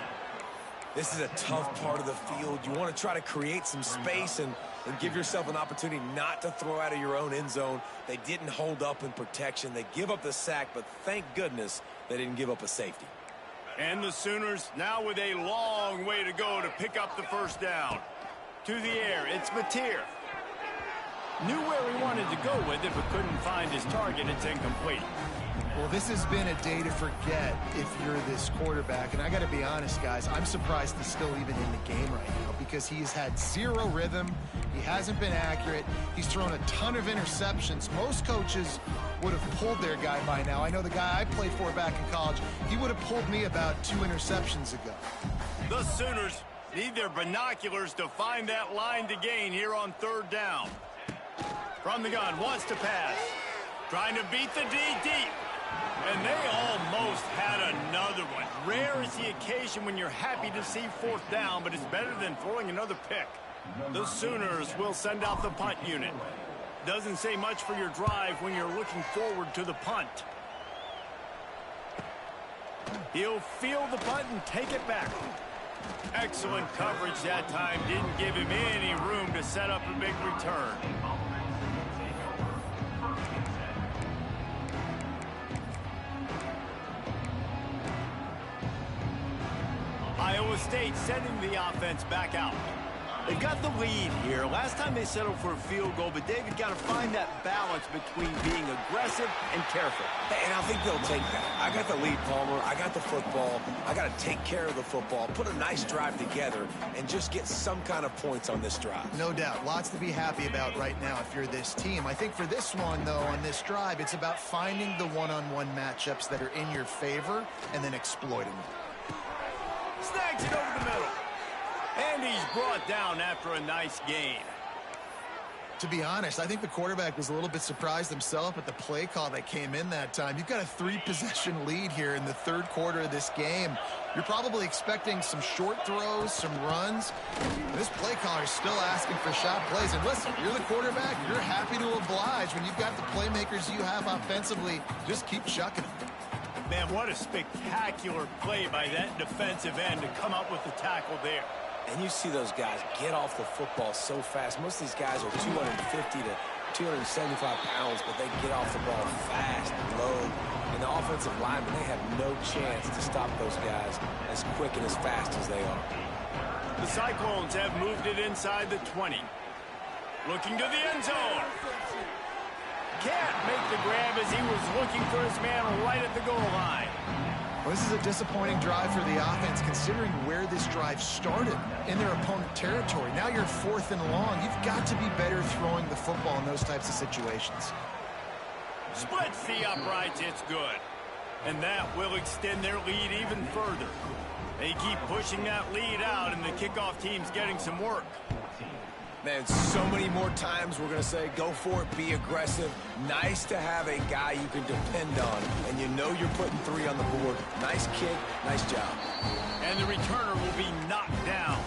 This is a tough part of the field. You want to try to create some space and give yourself an opportunity not to throw out of your own end zone. They didn't hold up in protection. They give up the sack, but thank goodness they didn't give up a safety. And the Sooners now with a long way to go to pick up the first down. To the air, it's Mateer. Knew where he wanted to go with it, but couldn't find his target. It's incomplete. Well, this has been a day to forget if you're this quarterback. And I got to be honest, guys, I'm surprised he's still even in the game right now because he's had zero rhythm. He hasn't been accurate. He's thrown a ton of interceptions. Most coaches would have pulled their guy by now. I know the guy I played for back in college, he would have pulled me about 2 interceptions ago. The Sooners need their binoculars to find that line to gain here on third down. From the gun, wants to pass. Trying to beat the D deep. And they almost had another one. Rare is the occasion when you're happy to see fourth down, but it's better than throwing another pick. The Sooners will send out the punt unit. Doesn't say much for your drive when you're looking forward to the punt. He'll field the punt and take it back. Excellent coverage that time. Didn't give him any room to set up a big return. Iowa State sending the offense back out. They've got the lead here. Last time they settled for a field goal, but David got to find that balance between being aggressive and careful. And I think they'll take that. I got the lead, Palmer. I got the football. I got to take care of the football, put a nice drive together, and just get some kind of points on this drive. No doubt. Lots to be happy about right now if you're this team. I think for this one, though, on this drive, it's about finding the one-on-one matchups that are in your favor and then exploiting them. Snags it over the middle. And he's brought down after a nice gain. To be honest, I think the quarterback was a little bit surprised himself at the play call that came in that time. You've got a 3-possession lead here in the third quarter of this game. You're probably expecting some short throws, some runs. This play caller is still asking for shot plays. And listen, you're the quarterback. You're happy to oblige. When you've got the playmakers you have offensively, just keep chucking them. Man, what a spectacular play by that defensive end to come up with the tackle there. And you see those guys get off the football so fast. Most of these guys are 250 to 275 pounds, but they get off the ball fast and low. And the offensive linemen, they have no chance to stop those guys as quick and as fast as they are. The Cyclones have moved it inside the 20. Looking to the end zone. Can't make the grab as he was looking for his man right at the goal line. Well, this is a disappointing drive for the offense considering where this drive started in their opponent territory. Now you're 4th and long. You've got to be better throwing the football in those types of situations. Splits the uprights, it's good. And that will extend their lead even further. They keep pushing that lead out and the kickoff team's getting some work. Man, so many more times we're going to say, go for it, be aggressive. Nice to have a guy you can depend on, and you know you're putting 3 on the board. Nice kick, nice job. And the returner will be knocked down.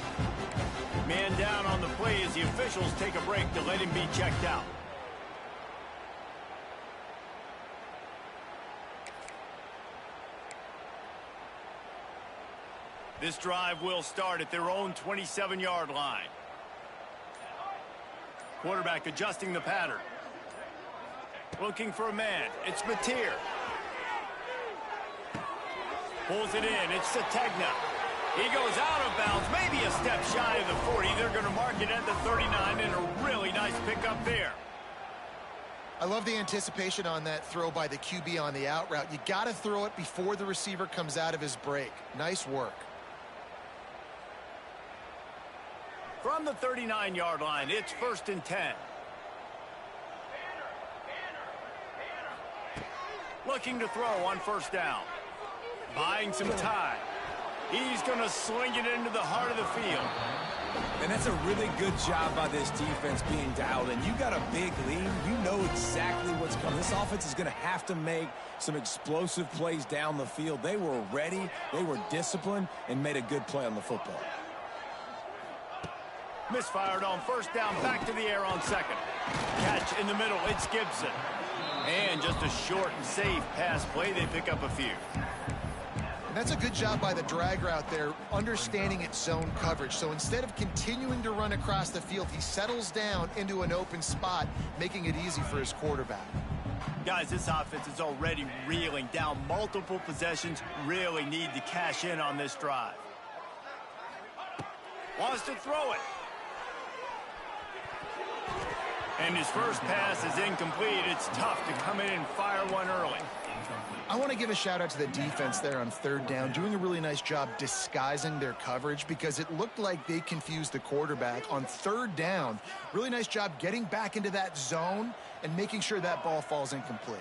Man down on the play as the officials take a break to let him be checked out. This drive will start at their own 27-yard line. Quarterback adjusting the pattern. Looking for a man. It's Mateer. Pulls it in. It's Sategna. He goes out of bounds. Maybe a step shy of the 40. They're going to mark it at the 39 and a really nice pickup there. I love the anticipation on that throw by the QB on the out route. You got to throw it before the receiver comes out of his break. Nice work. From the 39-yard line, it's 1st and 10. Looking to throw on 1st down. Buying some time. He's going to sling it into the heart of the field. And that's a really good job by this defense being dialed in. You got a big lead. You know exactly what's coming. This offense is going to have to make some explosive plays down the field. They were ready. They were disciplined and made a good play on the football. Misfired on 1st down, back to the air on 2nd. Catch in the middle, it's Gibson. And just a short and safe pass play, they pick up a few. And that's a good job by the drag route there, understanding its zone coverage. So instead of continuing to run across the field, he settles down into an open spot, making it easy for his quarterback. Guys, this offense is already reeling down multiple possessions. Really need to cash in on this drive. Wants to throw it. And his first pass is incomplete. It's tough to come in and fire one early. I want to give a shout out to the defense there on third down, doing a really nice job disguising their coverage because it looked like they confused the quarterback on third down. Really nice job getting back into that zone and making sure that ball falls incomplete.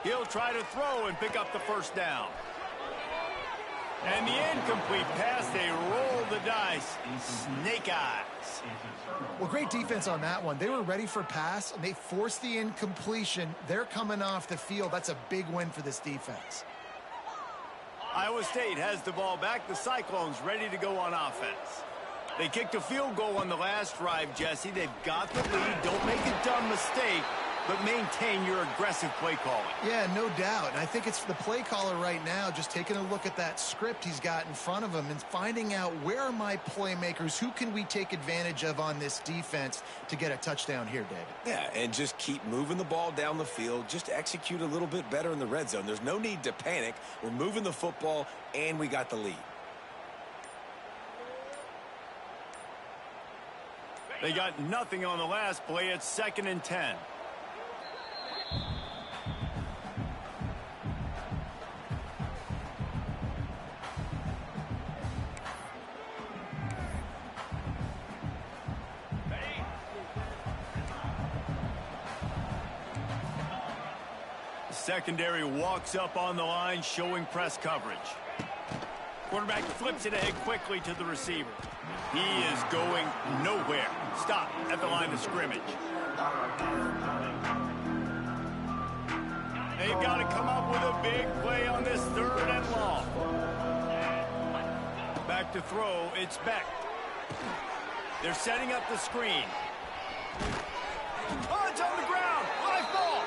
He'll try to throw and pick up the first down. And the incomplete pass, they roll the dice. Snake eyes. Well, great defense on that one. They were ready for pass, and they forced the incompletion. They're coming off the field. That's a big win for this defense. Iowa State has the ball back. The Cyclones ready to go on offense. They kicked a field goal on the last drive, Jesse. They've got the lead. Don't make a dumb mistake, but maintain your aggressive play calling. Yeah, no doubt. And I think it's the play caller right now just taking a look at that script he's got in front of him and finding out where are my playmakers, who can we take advantage of on this defense to get a touchdown here, David. Yeah, and just keep moving the ball down the field. Just execute a little bit better in the red zone. There's no need to panic. We're moving the football, and we got the lead. They got nothing on the last play. It's 2nd and 10. Secondary walks up on the line, showing press coverage. Quarterback flips it ahead quickly to the receiver. He is going nowhere. Stop at the line of scrimmage. They've got to come up with a big play on this 3rd and long. Back to throw, it's Beck. They're setting up the screen. Oh, it's on the ground. Live ball.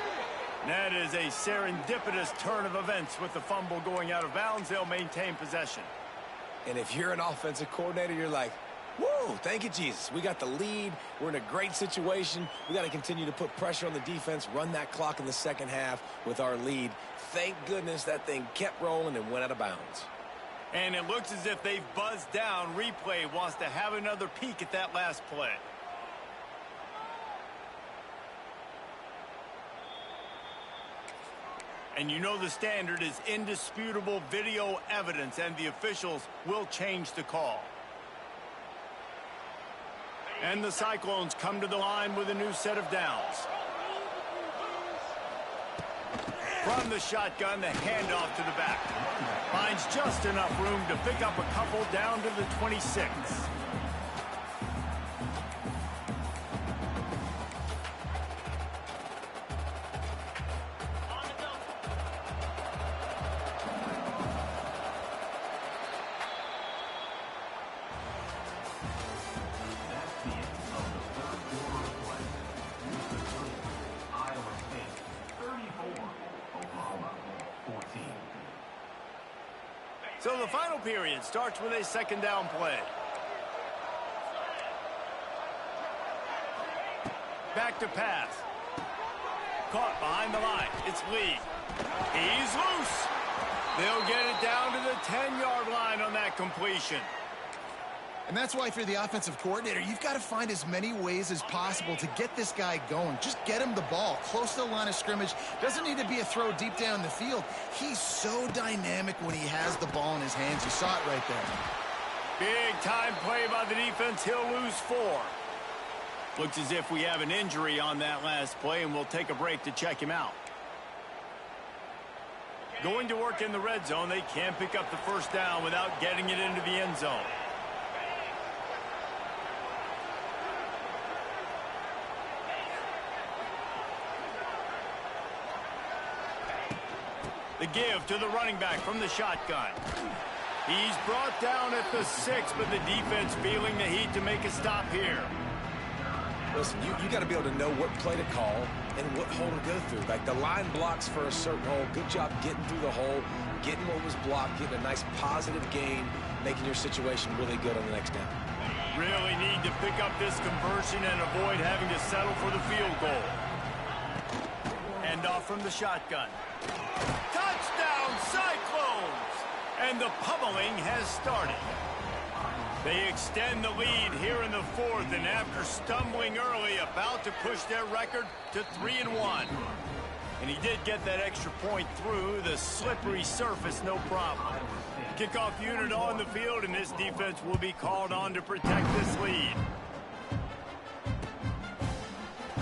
That is a serendipitous turn of events with the fumble going out of bounds. They'll maintain possession. And if you're an offensive coordinator, you're like, whoa, thank you, Jesus. We got the lead. We're in a great situation. We got to continue to put pressure on the defense, run that clock in the second half with our lead. Thank goodness that thing kept rolling and went out of bounds. And it looks as if they've buzzed down. Replay wants to have another peek at that last play. And you know the standard is indisputable video evidence, and the officials will change the call. And the Cyclones come to the line with a new set of downs. From the shotgun, the handoff to the back. Finds just enough room to pick up a couple down to the 26. So the final period starts with a 2nd down play. Back to pass. Caught behind the line. It's Lee. He's loose. They'll get it down to the 10-yard line on that completion. And that's why, if you're the offensive coordinator, you've got to find as many ways as possible to get this guy going. Just get him the ball close to the line of scrimmage. Doesn't need to be a throw deep down the field. He's so dynamic when he has the ball in his hands. You saw it right there. Big time play by the defense. He'll lose 4. Looks as if we have an injury on that last play, and we'll take a break to check him out. Going to work in the red zone. They can't pick up the first down without getting it into the end zone. The give to the running back from the shotgun. He's brought down at the 6, but the defense feeling the heat to make a stop here. Listen, you got to be able to know what play to call and what hole to go through. Like the line blocks for a certain hole. Good job getting through the hole, getting what was blocked, getting a nice positive gain, making your situation really good on the next down. Really need to pick up this conversion and avoid having to settle for the field goal. End off from the shotgun. Touchdown, Cyclones! And the pummeling has started. They extend the lead here in the fourth, and after stumbling early, about to push their record to 3-1. And he did get that extra point through the slippery surface, no problem. Kickoff unit on the field, and this defense will be called on to protect this lead.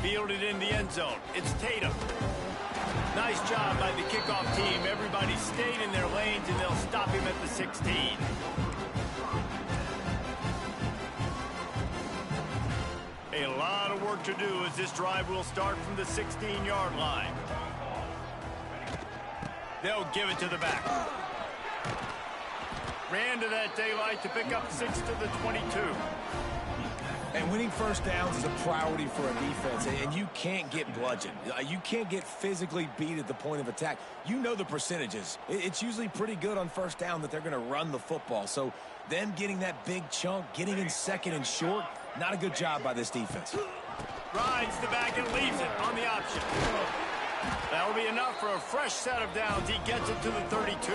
Fielded in the end zone. It's Tatum. Nice job by the kickoff team. Everybody stayed in their lanes, and they'll stop him at the 16. A lot of work to do as this drive will start from the 16-yard line. They'll give it to the back. Ran to that daylight to pick up 6 to the 22. And winning first downs is a priority for a defense, and you can't get bludgeoned. You can't get physically beat at the point of attack. You know the percentages. It's usually pretty good on first down that they're going to run the football. So them getting that big chunk, getting in second and short, not a good job by this defense. Rides the back and leaves it on the option. That'll be enough for a fresh set of downs. He gets it to the 32.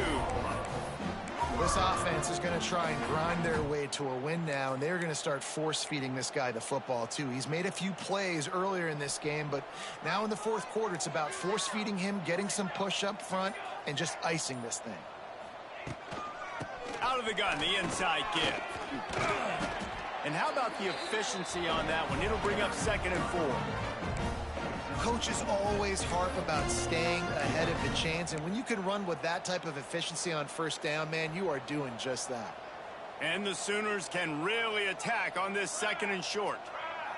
This offense is going to try and grind their way to a win now, and they're going to start force-feeding this guy the football, too. He's made a few plays earlier in this game, but now in the fourth quarter, it's about force-feeding him, getting some push up front, and just icing this thing. Out of the gun, the inside give. And how about the efficiency on that one? It'll bring up 2nd and 4. Coaches always harp about staying ahead of the chains, and when you can run with that type of efficiency on first down, man, you are doing just that. And the Sooners can really attack on this 2nd and short.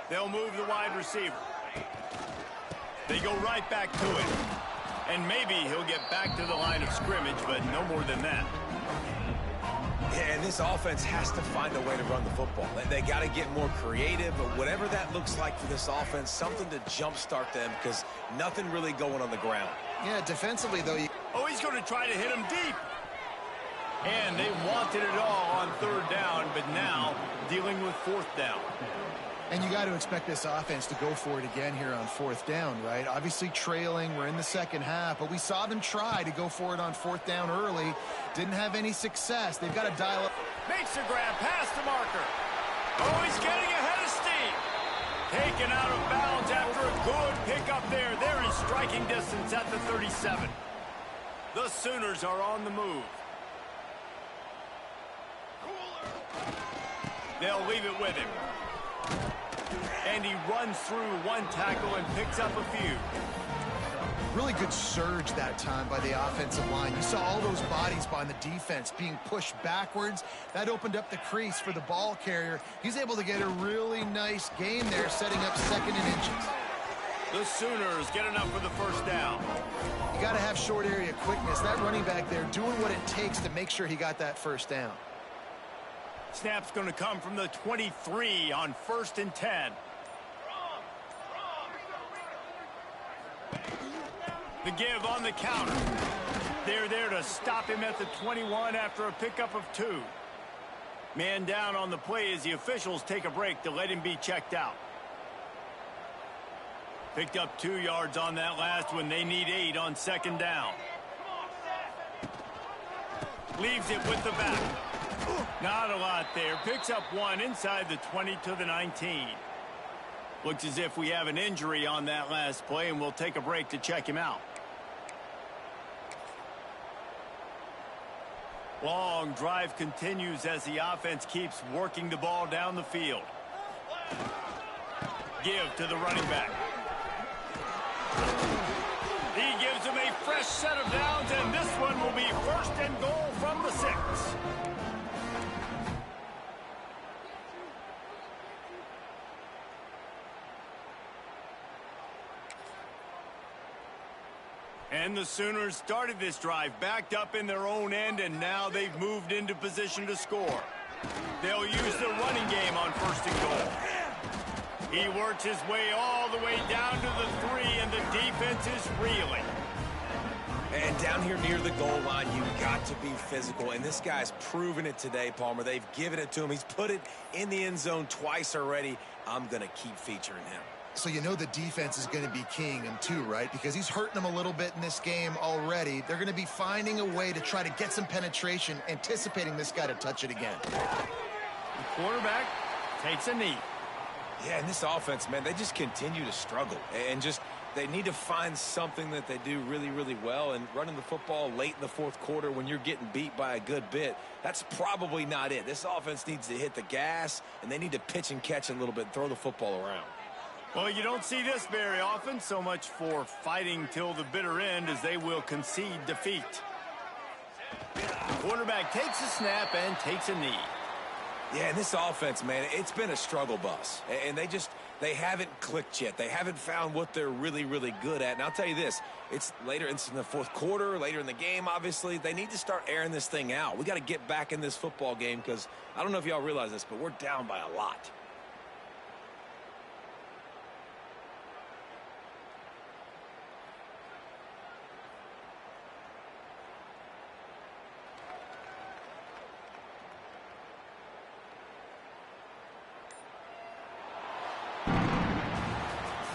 They'll move the wide receiver. They go right back to it. And maybe he'll get back to the line of scrimmage, but no more than that. Yeah, and this offense has to find a way to run the football. They got to get more creative, but whatever that looks like for this offense, something to jumpstart them because nothing really going on the ground. Yeah, defensively, though. Oh, he's going to try to hit him deep. And they wanted it all on 3rd down, but now dealing with 4th down. And you got to expect this offense to go for it again here on 4th down, right? Obviously trailing, we're in the second half, but we saw them try to go for it on 4th down early. Didn't have any success. They've got to dial up. Makes the grab past the marker. Oh, he's getting ahead of steam. Taken out of bounds after a good pickup there. They're in striking distance at the 37. The Sooners are on the move. They'll leave it with him. And he runs through one tackle and picks up a few. Really good surge that time by the offensive line. You saw all those bodies by the defense being pushed backwards. That opened up the crease for the ball carrier. He's able to get a really nice gain there, setting up 2nd and inches. The Sooners get enough for the 1st down. You got to have short area quickness. That running back there doing what it takes to make sure he got that 1st down. Snap's going to come from the 23 on 1st and 10. The give on the counter. They're there to stop him at the 21 after a pickup of 2. Man down on the play as the officials take a break to let him be checked out. Picked up 2 yards on that last one. They need 8 on 2nd down. Leaves it with the back. Not a lot there. Picks up 1 inside the 20 to the 19. Looks as if we have an injury on that last play, and we'll take a break to check him out. Long drive continues as the offense keeps working the ball down the field. Give to the running back. He gives him a fresh set of downs, and this one will be 1st and goal from the 6. And the Sooners started this drive backed up in their own end, and now they've moved into position to score. They'll use the running game on 1st and goal. He works his way all the way down to the 3, and the defense is reeling. And down here near the goal line, you've got to be physical. And this guy's proven it today, Palmer. They've given it to him. He's put it in the end zone twice already. I'm going to keep featuring him. So you know the defense is going to be keying him too, right? Because he's hurting them a little bit in this game already. They're going to be finding a way to try to get some penetration, anticipating this guy to touch it again. The quarterback takes a knee. Yeah, and this offense, man, they just continue to struggle. And just they need to find something that they do really, really well. And running the football late in the fourth quarter when you're getting beat by a good bit, that's probably not it. This offense needs to hit the gas, and they need to pitch and catch a little bit and throw the football around. Well, you don't see this very often. So much for fighting till the bitter end, as they will concede defeat. The quarterback takes a snap and takes a knee. Yeah, and this offense, man, it's been a struggle bus. And they haven't clicked yet. They haven't found what they're really, really good at. And I'll tell you this, it's in the fourth quarter, later in the game, obviously. They need to start airing this thing out. We got to get back in this football game because I don't know if y'all realize this, but we're down by a lot.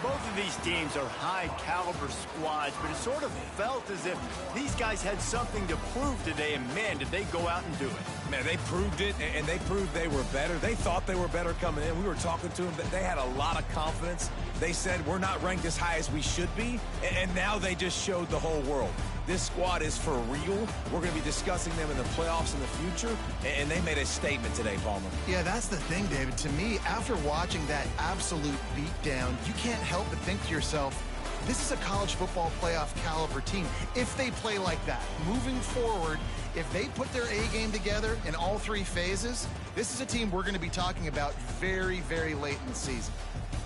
Both of these teams are high-caliber squads, but it sort of felt as if these guys had something to prove today, and man, did they go out and do it. Man, they proved it, and they proved they were better. They thought they were better coming in. We were talking to them. They had a lot of confidence. They said, we're not ranked as high as we should be, and now they just showed the whole world. This squad is for real. We're going to be discussing them in the playoffs in the future, and they made a statement today, Palmer. Yeah, that's the thing, David. To me, after watching that absolute beatdown, you can't help but think to yourself, this is a college football playoff caliber team. If they play like that, moving forward, if they put their A game together in all 3 phases, this is a team we're going to be talking about very, very late in the season.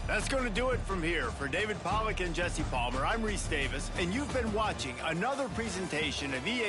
That's going to do it from here. For David Pollack and Jesse Palmer, I'm Reese Davis, and you've been watching another presentation of EA